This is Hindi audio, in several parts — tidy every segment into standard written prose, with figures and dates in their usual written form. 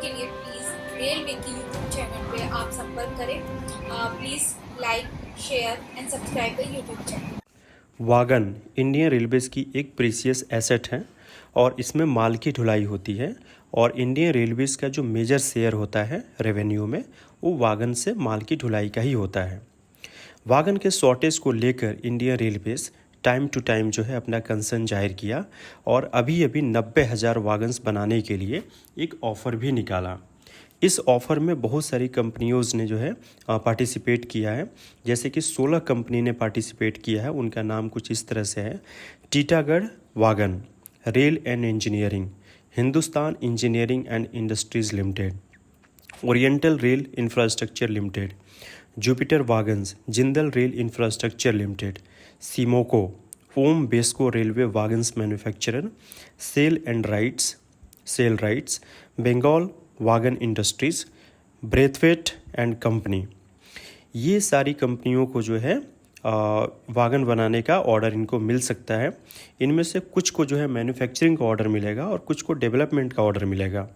के लिए प्लीज़ रेलवे की यूट्यूब चैनल पे आप संपर्क करें। Please like, share and subscribe the YouTube channel. Wagon Indian Railways की एक प्रीसियस एसेट है और इसमें माल की ढुलाई होती है। और इंडियन रेलवेज़ का जो मेजर शेयर होता है रेवेन्यू में, वो वागन से माल की ढुलाई का ही होता है। वागन के शॉर्टेज को लेकर Indian railways time to time जो है अपना कंसर्न जाहिर किया और अभी अभी 90,000 वागन्स बनाने के लिए एक ऑफ़र भी निकाला। इस ऑफ़र में बहुत सारी कंपनियों ने जो है पार्टिसिपेट किया है। जैसे कि 16 कंपनी ने पार्टिसिपेट किया है। उनका नाम कुछ इस तरह से है: Titagarh wagon, rail and engineering, Hindustan engineering and industries limited, oriental rail infrastructure limited, Jupiter wagons, Jindal rail infrastructure limited, Cimmco, Om Besco railway wagons manufacturer, SAIL RITES, Bengal wagon industries, Braithwaite and company. ये सारी कंपनियों को जो है वागन बनाने का ऑर्डर इनको मिल सकता है। इनमें से कुछ को जो है मैन्युफैक्चरिंग का ऑर्डर मिलेगा और कुछ को डेवलपमेंट का ऑर्डर मिलेगा।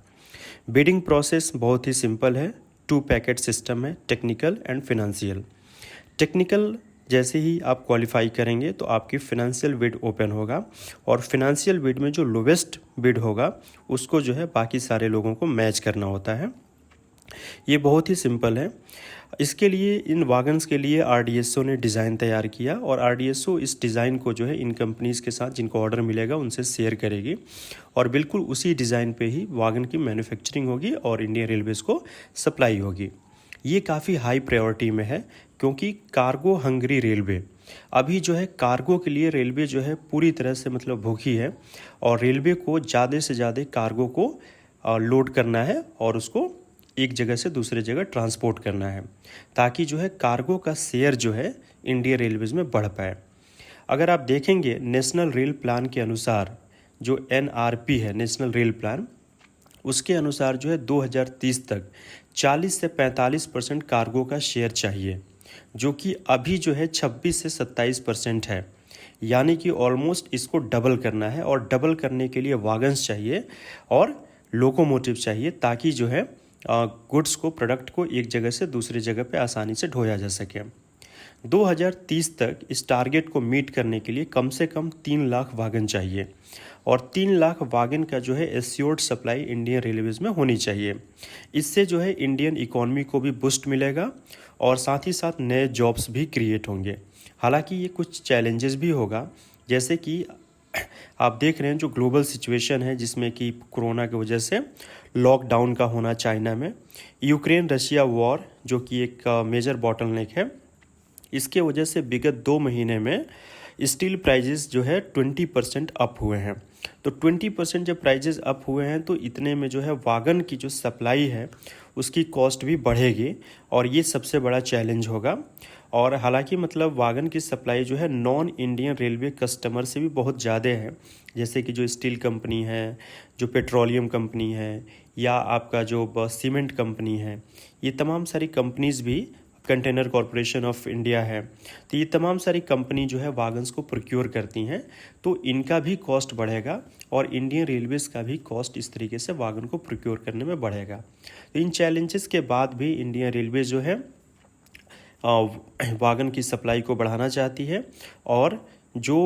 बिडिंग प्रोसेस बहुत ही सिंपल है। 2 पैकेट सिस्टम है, टेक्निकल एंड फिनेंशियल। टेक्निकल जैसे ही आप क्वालिफाई करेंगे तो आपकी फिनेंशियल बिड ओपन होगा और फिनेंशियल बिड में जो लोवेस्ट बिड होगा उसको जो है बाकी सारे लोगों को मैच करना होता है। ये बहुत ही सिंपल है। इसके लिए इन वागन्स के लिए आरडीएसओ ने डिज़ाइन तैयार किया और आरडीएसओ इस डिज़ाइन को जो है इन कंपनीज़ के साथ जिनको ऑर्डर मिलेगा उनसे शेयर करेगी और बिल्कुल उसी डिज़ाइन पे ही वागन की मैन्युफैक्चरिंग होगी और इंडियन रेलवेज़ को सप्लाई होगी। ये काफ़ी हाई प्रायोरिटी में है क्योंकि कार्गो हंगरी रेलवे अभी जो है कार्गो के लिए रेलवे जो है पूरी तरह से मतलब भूखी है और रेलवे को ज़्यादा से ज़्यादा कार्गो को लोड करना है और उसको एक जगह से दूसरे जगह ट्रांसपोर्ट करना है ताकि जो है कार्गो का शेयर जो है इंडियन रेलवेज़ में बढ़ पाए। अगर आप देखेंगे नेशनल रेल प्लान के अनुसार, जो एनआरपी है नेशनल रेल प्लान, उसके अनुसार जो है 2030 तक 40 से 45% कार्गो का शेयर चाहिए, जो कि अभी जो है 26 से 27% है। यानी कि ऑलमोस्ट इसको डबल करना है और डबल करने के लिए वागन्स चाहिए और लोकोमोटिव चाहिए ताकि जो है गुड्स को, प्रोडक्ट को एक जगह से दूसरी जगह पे आसानी से ढोया जा सके। 2030 तक इस टारगेट को मीट करने के लिए कम से कम 3 लाख वागन चाहिए और 3 लाख वागन का जो है एश्योर्ड सप्लाई इंडियन रेलवेज़ में होनी चाहिए। इससे जो है इंडियन इकोनॉमी को भी बूस्ट मिलेगा और साथ ही साथ नए जॉब्स भी क्रिएट होंगे। हालांकि ये कुछ चैलेंजेस भी होगा, जैसे कि आप देख रहे हैं जो ग्लोबल सिचुएशन है जिसमें कि कोरोना की वजह से लॉकडाउन का होना चाइना में, यूक्रेन रशिया वॉर जो कि एक मेजर बॉटलनेक है, इसके वजह से विगत 2 महीने में स्टील प्राइजेस जो है 20% अप हुए हैं। तो 20% जब प्राइजेस अप हुए हैं तो इतने में जो है वागन की जो सप्लाई है उसकी कॉस्ट भी बढ़ेगी और ये सबसे बड़ा चैलेंज होगा। और हालांकि मतलब वागन की सप्लाई जो है नॉन इंडियन रेलवे कस्टमर से भी बहुत ज़्यादा है, जैसे कि जो स्टील कंपनी है, जो पेट्रोलियम कंपनी है या आपका जो सीमेंट कंपनी है, ये तमाम सारी कंपनीज़ भी, कंटेनर कॉरपोरेशन ऑफ इंडिया है, तो ये तमाम सारी कंपनी जो है वागन्स को प्रोक्योर करती हैं, तो इनका भी कॉस्ट बढ़ेगा और इंडियन रेलवेज़ का भी कॉस्ट इस तरीके से वागन को प्रोक्योर करने में बढ़ेगा। तो इन चैलेंजेस के बाद भी इंडियन रेलवे जो है वागन की सप्लाई को बढ़ाना चाहती है और जो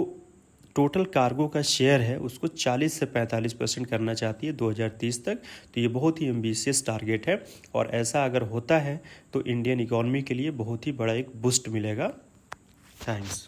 टोटल कार्गो का शेयर है उसको 40 से 45% करना चाहती है 2030 तक। तो ये बहुत ही एम्बिशियस टारगेट है और ऐसा अगर होता है तो इंडियन इकोनॉमी के लिए बहुत ही बड़ा एक बूस्ट मिलेगा। थैंक्स।